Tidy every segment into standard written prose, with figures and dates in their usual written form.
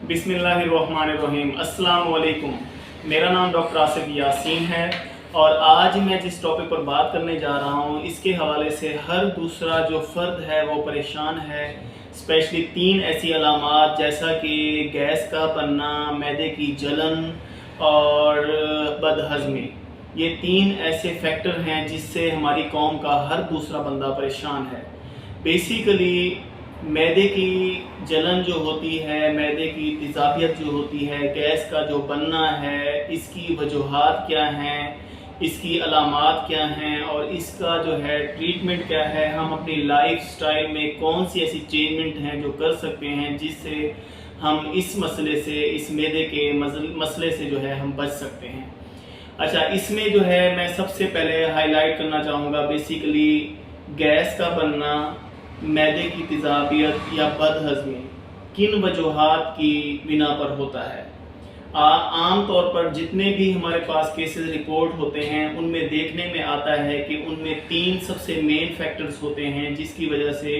बिस्मिल्लाहिर्रहमानिर्रहीम। अस्सलाम वालेकुम। मेरा नाम डॉक्टर आसिफ यासीन है और आज मैं जिस टॉपिक पर बात करने जा रहा हूँ इसके हवाले से हर दूसरा जो फ़र्द है वो परेशान है। स्पेशली 3 ऐसी अलामात जैसा कि गैस का बनना, मैदे की जलन और बदहज़मी। ये 3 ऐसे फैक्टर हैं जिससे हमारी कौम का हर दूसरा बंदा परेशान है। बेसिकली मैदे की जलन जो होती है, मैदे की तेज़ाबियत जो होती है, गैस का जो बनना है, इसकी वजूहात क्या हैं, इसकी अलामात क्या हैं और इसका जो है ट्रीटमेंट क्या है। हम अपनी लाइफ स्टाइल में कौन सी ऐसी चेंजमेंट हैं जो कर सकते हैं जिससे हम इस मसले से, इस मैदे के मसले से जो है हम बच सकते हैं। अच्छा, इसमें जो है मैं सबसे पहले हाईलाइट करना चाहूँगा बेसिकली गैस का बनना, मैदे की तेज़ाबियत या बदहज़मी किन वजूहात की बिना पर होता है। आम तौर पर जितने भी हमारे पास केसेस रिपोर्ट होते हैं उनमें देखने में आता है कि उनमें 3 सबसे मेन फैक्टर्स होते हैं जिसकी वजह से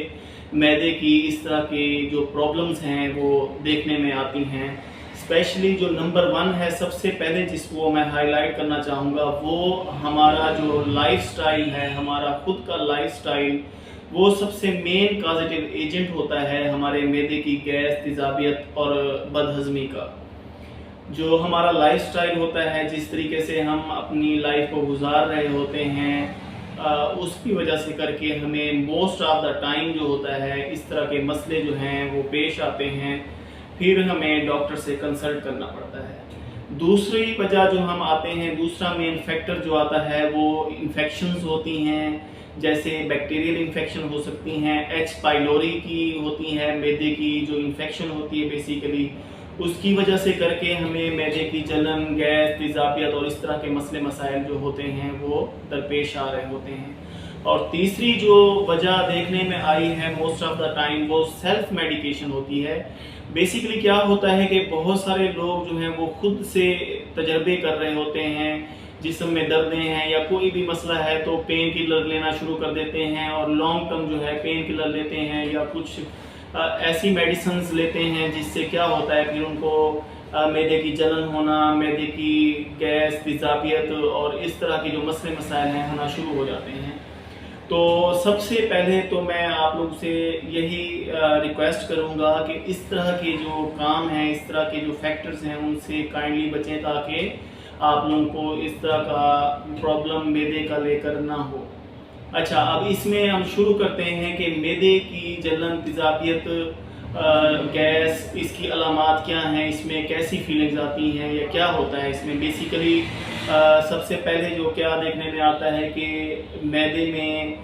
मैदे की इस तरह की जो प्रॉब्लम्स हैं वो देखने में आती हैं। स्पेशली जो नंबर 1 है, सबसे पहले जिसको मैं हाईलाइट करना चाहूँगा वो हमारा जो लाइफस्टाइल है, हमारा खुद का लाइफस्टाइल, वो सबसे मेन कॉजेटिव एजेंट होता है हमारे मैदे की गैस, तेज़ाबियत और बदहज़मी का। जो हमारा लाइफस्टाइल होता है, जिस तरीके से हम अपनी लाइफ को गुजार रहे होते हैं, उसकी वजह से करके हमें मोस्ट ऑफ द टाइम जो होता है इस तरह के मसले जो हैं वो पेश आते हैं, फिर हमें डॉक्टर से कंसल्ट करना पड़ता है। दूसरी वजह जो हम आते हैं, दूसरा मेन फैक्टर जो आता है वो इन्फेक्शंस होती हैं, जैसे बैक्टीरियल इन्फेक्शन हो सकती हैं, एच पाइलोरी की होती हैं, मैदे की जो इन्फेक्शन होती है बेसिकली उसकी वजह से करके हमें मैदे की जलन, गैस, तेज़ाबियत और इस तरह के मसले मसाइल जो होते हैं वो दरपेश आ रहे होते हैं। और तीसरी जो वजह देखने में आई है मोस्ट ऑफ द टाइम वो सेल्फ मेडिकेशन होती है। बेसिकली क्या होता है कि बहुत सारे लोग जो हैं वो खुद से तजर्बे कर रहे होते हैं, जिस्म में दर्दें हैं या कोई भी मसला है तो पेन किलर लेना शुरू कर देते हैं और लॉन्ग टर्म जो है पेन किलर लेते हैं या कुछ ऐसी मेडिसिन्स लेते हैं जिससे क्या होता है फिर उनको मैदे की जलन होना, मैदे की गैस, तेज़ाबियत और इस तरह के जो मसले मसाइल हैं होना शुरू हो जाते हैं। तो सबसे पहले तो मैं आप लोग से यही रिक्वेस्ट करूंगा कि इस तरह के जो काम हैं, इस तरह के जो फैक्टर्स हैं उनसे काइंडली बचें ताकि आप लोगों को इस तरह का प्रॉब्लम मैदे का लेकर ना हो। अच्छा, अब इसमें हम शुरू करते हैं कि मैदे की जलन, तेज़ाबियत, गैस, इसकी अलामात क्या हैं, इसमें कैसी फीलिंग्स आती हैं या क्या होता है इसमें। बेसिकली सबसे पहले जो क्या देखने में आता है कि मैदे में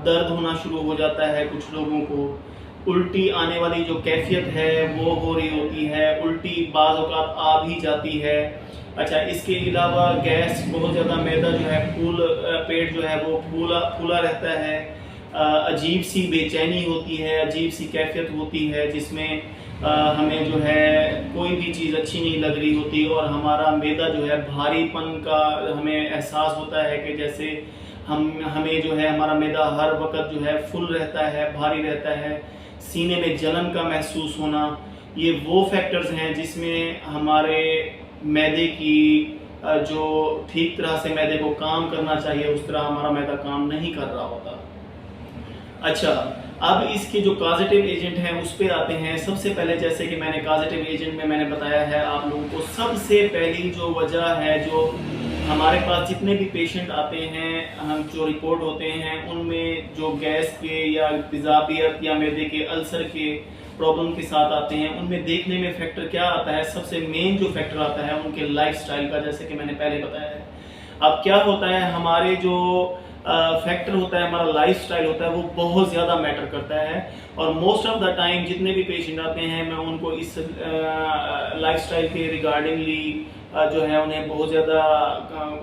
दर्द होना शुरू हो जाता है, कुछ लोगों को उल्टी आने वाली जो कैफियत है वो हो रही होती है, उल्टी बाज़ औक़ात आ भी जाती है। अच्छा, इसके अलावा गैस, बहुत ज़्यादा मैदा जो है पेट जो है वो फूला रहता है, अजीब सी बेचैनी होती है, अजीब सी कैफियत होती है जिसमें हमें जो है कोई भी चीज़ अच्छी नहीं लग रही होती और हमारा मैदा जो है भारीपन का हमें एहसास होता है कि जैसे हमें जो है हमारा मैदा हर वक्त जो है फुल रहता है, भारी रहता है, सीने में जलन का महसूस होना। ये वो फैक्टर्स हैं जिसमें हमारे मैदे की जो ठीक तरह से मैदे को काम करना चाहिए उस तरह हमारा मैदा काम नहीं कर रहा होता। अच्छा, अब इसके जो कॉजेटिव एजेंट हैं उस पर आते हैं। सबसे पहले जैसे कि मैंने कॉजेटिव एजेंट में मैंने बताया है आप लोगों को, सबसे पहली जो वजह है, जो हमारे पास जितने भी पेशेंट आते हैं, हम जो रिपोर्ट होते हैं उनमें जो गैस के या तेज़ाबियत या मैदे के अल्सर के प्रॉब्लम के साथ आते हैं, उनमें देखने में फैक्टर क्या आता है, सबसे मेन जो फैक्टर आता है उनके लाइफस्टाइल का, जैसे कि मैंने पहले बताया है। अब क्या होता है, हमारे जो फैक्टर होता है, हमारा लाइफस्टाइल होता है, वो बहुत ज़्यादा मैटर करता है और मोस्ट ऑफ द टाइम जितने भी पेशेंट आते हैं मैं उनको इस लाइफस्टाइल के रिगार्डिंगली जो है उन्हें बहुत ज़्यादा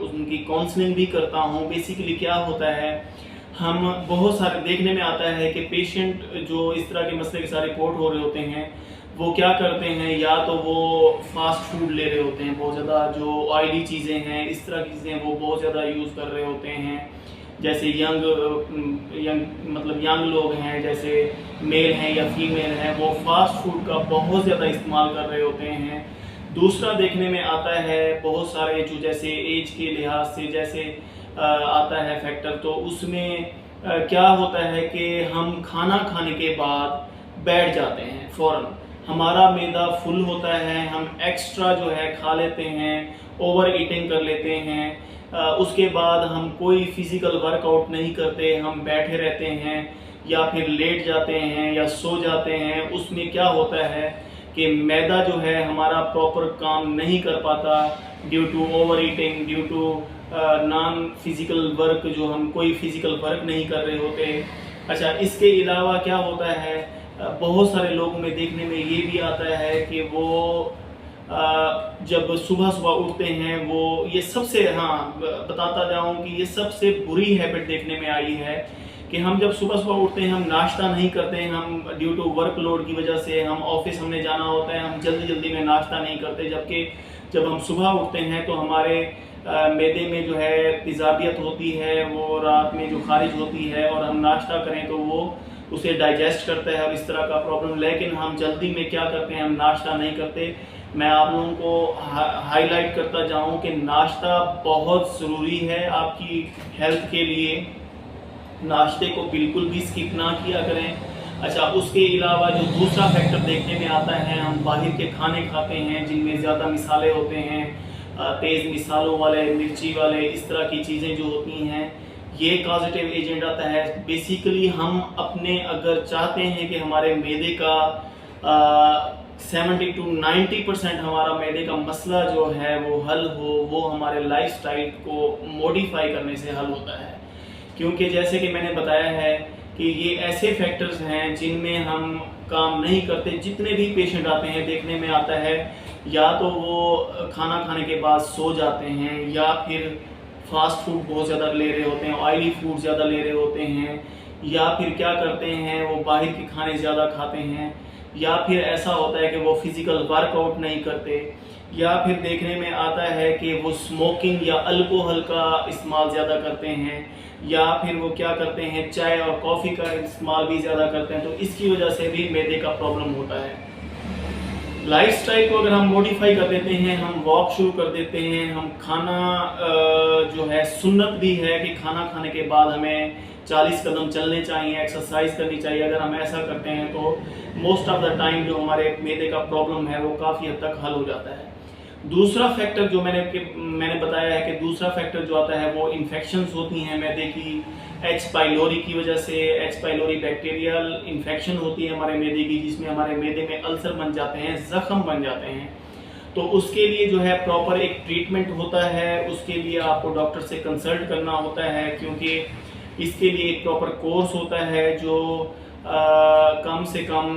उनकी काउंसलिंग भी करता हूँ। बेसिकली क्या होता है, हम बहुत सारे देखने में आता है कि पेशेंट जो इस तरह के मसले के साथ रिपोर्ट हो रहे होते हैं वो क्या करते हैं, या तो वो फास्ट फूड ले रहे होते हैं, बहुत ज़्यादा जो ऑयली चीज़ें हैं, इस तरह की चीज़ें वो बहुत ज़्यादा यूज़ कर रहे होते हैं, जैसे यंग लोग हैं, जैसे मेल हैं या फीमेल हैं, वो फास्ट फूड का बहुत ज़्यादा इस्तेमाल कर रहे होते हैं। दूसरा देखने में आता है बहुत सारे जो जैसे एज के लिहाज से जैसे आता है फैक्टर, तो उसमें क्या होता है कि हम खाना खाने के बाद बैठ जाते हैं फ़ौरन, हमारा मैदा फुल होता है, हम एक्स्ट्रा जो है खा लेते हैं, ओवर ईटिंग कर लेते हैं। उसके बाद हम कोई फिज़िकल वर्कआउट नहीं करते, हम बैठे रहते हैं या फिर लेट जाते हैं या सो जाते हैं। उसमें क्या होता है कि मैदा जो है हमारा प्रॉपर काम नहीं कर पाता due to over eating, due to non physical work, जो हम कोई फिजिकल वर्क नहीं कर रहे होते। अच्छा, इसके अलावा क्या होता है, बहुत सारे लोगों में देखने में ये भी आता है कि वो जब सुबह सुबह उठते हैं, वो ये सबसे बताता जाऊँ कि ये सबसे बुरी हैबिट देखने में आई है कि हम जब सुबह सुबह उठते हैं हम नाश्ता नहीं करते हैं। हम ड्यू टू वर्कलोड की वजह से, हम ऑफिस हमने जाना होता है, हम जल्दी जल्दी में नाश्ता नहीं करते, जबकि जब हम सुबह उठते हैं तो हमारे मैदे में जो है तेज़ाबियत होती है, वो रात में जो खारिज होती है, और हम नाश्ता करें तो वो उसे डाइजेस्ट करता है और इस तरह का प्रॉब्लम। लेकिन हम जल्दी में क्या करते हैं, हम नाश्ता नहीं करते। मैं आप लोगों को हाईलाइट करता जाऊं कि नाश्ता बहुत ज़रूरी है आपकी हेल्थ के लिए, नाश्ते को बिल्कुल भी स्किप ना किया करें। अच्छा, उसके अलावा जो दूसरा फैक्टर देखने में आता है, हम बाहर के खाने खाते हैं जिनमें ज़्यादा मिसाले होते हैं, तेज़ मिसालों वाले, मिर्ची वाले, इस तरह की चीज़ें जो होती हैं, ये पॉजिटिव एजेंट आता है। बेसिकली हम अपने अगर चाहते हैं कि हमारे मैदे का 70 to 90% हमारा मैदे का मसला जो है वो हल हो, वो हमारे लाइफस्टाइल को मॉडिफाई करने से हल होता है। क्योंकि जैसे कि मैंने बताया है कि ये ऐसे फैक्टर्स हैं जिनमें हम काम नहीं करते। जितने भी पेशेंट आते हैं देखने में आता है, या तो वो खाना खाने के बाद सो जाते हैं, या फिर फास्ट फूड बहुत ज़्यादा ले रहे होते हैं, ऑयली फूड ज़्यादा ले रहे होते हैं, या फिर क्या करते हैं वो बाहर के खाने ज़्यादा खाते हैं, या फिर ऐसा होता है कि वो फिज़िकल वर्कआउट नहीं करते, या फिर देखने में आता है कि वो स्मोकिंग या अल्कोहल का इस्तेमाल ज़्यादा करते हैं, या फिर वो क्या करते हैं चाय और कॉफ़ी का इस्तेमाल भी ज़्यादा करते हैं। तो इसकी वजह से भी मैदे का प्रॉब्लम होता है। लाइफस्टाइल को अगर हम मॉडिफाई कर देते हैं, हम वॉक शुरू कर देते हैं, हम खाना जो है, सुन्नत भी है कि खाना खाने के बाद हमें 40 कदम चलने चाहिए, एक्सरसाइज करनी चाहिए। अगर हम ऐसा करते हैं तो मोस्ट ऑफ द टाइम जो हमारे मैदे का प्रॉब्लम है वो काफ़ी हद तक हल हो जाता है। दूसरा फैक्टर जो मैंने बताया है कि दूसरा फैक्टर जो आता है वो इन्फेक्शंस होती हैं मैदे की। एच पाइलोरी की वजह से, एच पाइलोरी बैक्टीरियल इन्फेक्शन होती है हमारे मैदे की, जिसमें हमारे मैदे में अल्सर बन जाते हैं, ज़ख्म बन जाते हैं। तो उसके लिए जो है प्रॉपर एक ट्रीटमेंट होता है, उसके लिए आपको डॉक्टर से कंसल्ट करना होता है, क्योंकि इसके लिए एक प्रॉपर कोर्स होता है जो कम से कम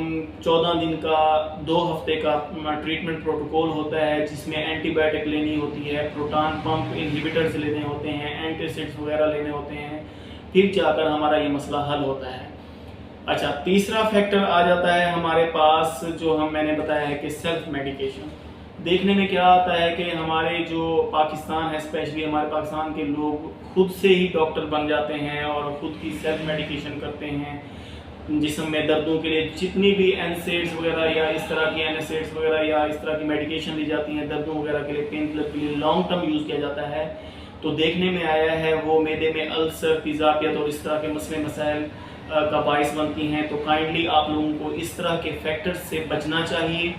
14 दिन का 2 हफ्ते का ट्रीटमेंट प्रोटोकॉल होता है, जिसमें एंटीबायोटिक लेनी होती है, प्रोटॉन पंप इनहिबिटर्स लेने होते हैं, एंटासिड्स वगैरह लेने होते हैं, फिर जाकर हमारा ये मसला हल होता है। अच्छा, तीसरा फैक्टर आ जाता है हमारे पास जो मैंने बताया है कि सेल्फ मेडिकेशन। देखने में क्या आता है कि हमारे जो पाकिस्तान है, स्पेशली हमारे पाकिस्तान के लोग खुद से ही डॉक्टर बन जाते हैं और ख़ुद की सेल्फ मेडिकेशन करते हैं। जिस्म में दर्दों के लिए जितनी भी एनसेड्स वगैरह या इस तरह की एनएसएड्स वगैरह या इस तरह की मेडिकेशन ली जाती हैं दर्दों वगैरह के लिए, पेन किलर के लिए लॉन्ग टर्म यूज़ किया जाता है, तो देखने में आया है वो मैदे में अल्सर, तेज़ाबियत और इस तरह के मसले मसाइल का बाइस बनती हैं। तो काइंडली आप लोगों को इस तरह के फैक्टर्स से बचना चाहिए।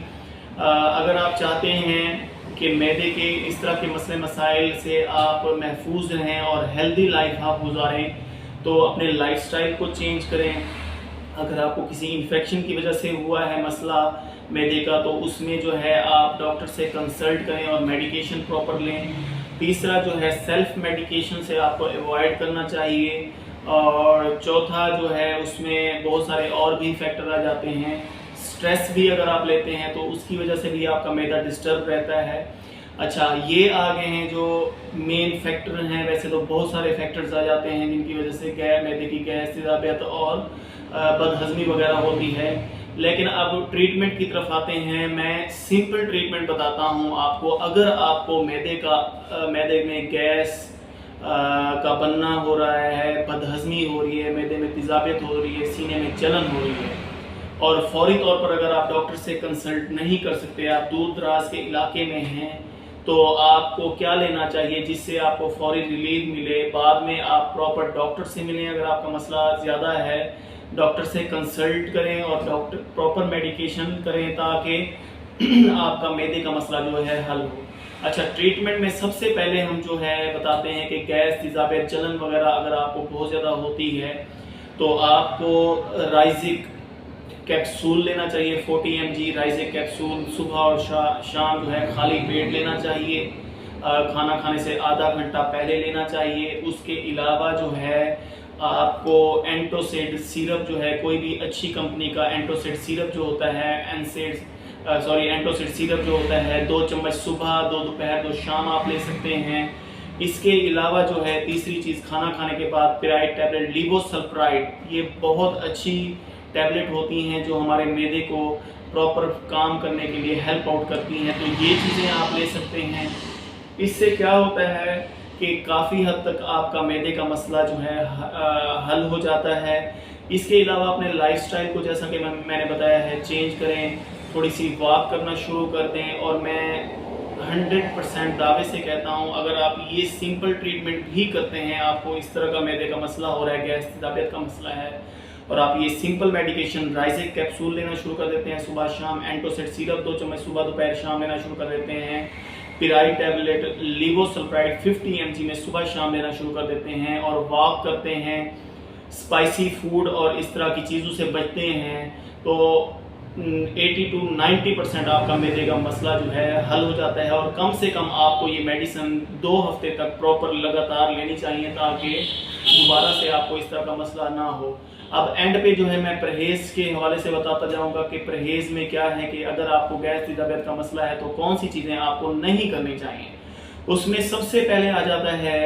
अगर आप चाहते हैं कि मैदे के इस तरह के मसले मसाइल से आप महफूज रहें और हेल्दी लाइफ आप गुजारें, तो अपने लाइफस्टाइल को चेंज करें। अगर आपको किसी इन्फेक्शन की वजह से हुआ है मसला मैदे का, तो उसमें जो है आप डॉक्टर से कंसल्ट करें और मेडिकेशन प्रॉपर लें। तीसरा जो है सेल्फ मेडिकेशन से आपको अवॉइड करना चाहिए। और चौथा जो है उसमें बहुत सारे और भी फैक्टर आ जाते हैं। स्ट्रेस भी अगर आप लेते हैं तो उसकी वजह से भी आपका मैदा डिस्टर्ब रहता है। अच्छा, ये आ गए हैं जो मेन फैक्टर हैं। वैसे तो बहुत सारे फैक्टर्स आ जाते हैं जिनकी वजह से मैदे की गैस, तेज़ाबियत और बदहज़मी वगैरह होती है। लेकिन अब ट्रीटमेंट की तरफ आते हैं। मैं सिंपल ट्रीटमेंट बताता हूँ आपको। अगर आपको मैदे में गैस, का बनना हो रहा है, बदहज़मी हो रही है, मैदे में तेज़ाबियत हो रही है, सीने में जलन हो रही है, और फौरी तौर पर अगर आप डॉक्टर से कंसल्ट नहीं कर सकते, आप दूर दराज के इलाके में हैं, तो आपको क्या लेना चाहिए जिससे आपको फौरी रिलीफ मिले। बाद में आप प्रॉपर डॉक्टर से मिलें। अगर आपका मसला ज़्यादा है, डॉक्टर से कंसल्ट करें और डॉक्टर प्रॉपर मेडिकेशन करें ताकि आपका मैदे का मसला जो है हल हो। अच्छा, ट्रीटमेंट में सबसे पहले हम जो है बताते हैं कि गैस, तेज़ाबियत, जलन वगैरह अगर आपको बहुत ज़्यादा होती है तो आपको राइजिक कैप्सूल लेना चाहिए। 40 mg राइजिक कैप्सूल सुबह और शाम जो है खाली पेट लेना चाहिए। खाना खाने से आधा घंटा पहले लेना चाहिए। उसके अलावा जो है आपको एंटोसिड सिरप जो है, कोई भी अच्छी कंपनी का एंटोसिड सिरप जो होता है, एंटोसिड सिरप जो होता है 2 चम्मच सुबह, 2 दोपहर, 2 शाम आप ले सकते हैं। इसके अलावा जो है तीसरी चीज़, खाना खाने के बाद पिराइड टैबलेट, लीवोसल्प्राइड, ये बहुत अच्छी टैबलेट होती हैं जो हमारे मैदे को प्रॉपर काम करने के लिए हेल्प आउट करती हैं, तो ये चीज़ें आप ले सकते हैं। इससे क्या होता है कि काफ़ी हद तक आपका मैदे का मसला जो है हल हो जाता है। इसके अलावा अपने लाइफस्टाइल को, जैसा कि मैंने बताया है, चेंज करें, थोड़ी सी वॉक करना शुरू कर दें। और मैं 100% दावे से कहता हूँ, अगर आप ये सिंपल ट्रीटमेंट भी करते हैं, आपको इस तरह का मैदे का मसला हो रहा है, गैस, तेज़ाबियत का मसला है, और आप ये सिंपल मेडिकेशन राइजिक कैप्सूल लेना शुरू कर देते हैं सुबह शाम, एंटोसिड सिरप 2 चम्मच सुबह दोपहर शाम लेना शुरू कर देते हैं, पिराइड टैबलेट लीवोसल्प्राइड 50 mg में सुबह शाम लेना शुरू कर देते हैं, और वॉक करते हैं, स्पाइसी फूड और इस तरह की चीज़ों से बचते हैं, तो 80 to 90% आपका मैदे का मसला जो है हल हो जाता है। और कम से कम आपको ये मेडिसिन 2 हफ्ते तक प्रॉपर लगातार लेनी चाहिए ताकि दोबारा से आपको इस तरह का मसला ना हो। अब एंड पे जो है मैं परहेज़ के हवाले से बताता जाऊंगा कि परहेज़ में क्या है कि अगर आपको गैस, तेज़ाबियत का मसला है तो कौन सी चीज़ें आपको नहीं करनी चाहिए। उसमें सबसे पहले आ जाता है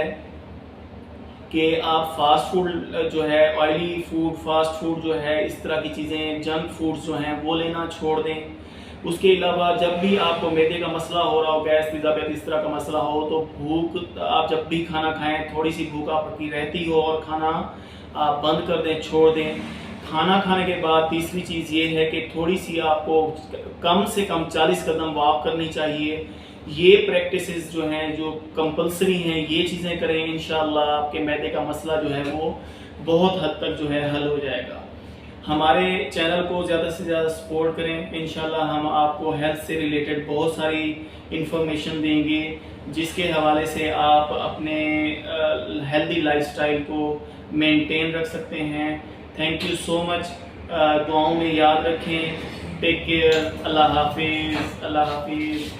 कि आप फास्ट फूड जो है, ऑयली फूड, फास्ट फूड जो है, इस तरह की चीज़ें, जंक फूड्स जो हैं वो लेना छोड़ दें। उसके अलावा जब भी आपको मैदे का मसला हो रहा हो, गैस, तेज़ाबियत इस तरह का मसला हो, तो भूख, आप जब भी खाना खाएं थोड़ी सी भूख आपकी रहती हो और खाना आप बंद कर दें, छोड़ दें। खाना खाने के बाद तीसरी चीज़ ये है कि थोड़ी सी आपको कम से कम 40 कदम वॉक करनी चाहिए। ये प्रैक्टिसेस जो हैं, जो कंपलसरी हैं, ये चीज़ें करें, इंशाल्लाह आपके मैदे का मसला जो है वो बहुत हद तक जो है हल हो जाएगा। हमारे चैनल को ज़्यादा से ज़्यादा सपोर्ट करें। इंशाल्लाह हम आपको हेल्थ से रिलेटेड बहुत सारी इंफॉर्मेशन देंगे जिसके हवाले से आप अपने हेल्दी लाइफस्टाइल को मेंटेन रख सकते हैं। Thank you so much. दुआओं में याद रखें। Take care. अल्लाह हाफिज़। अल्लाह हाफिज़।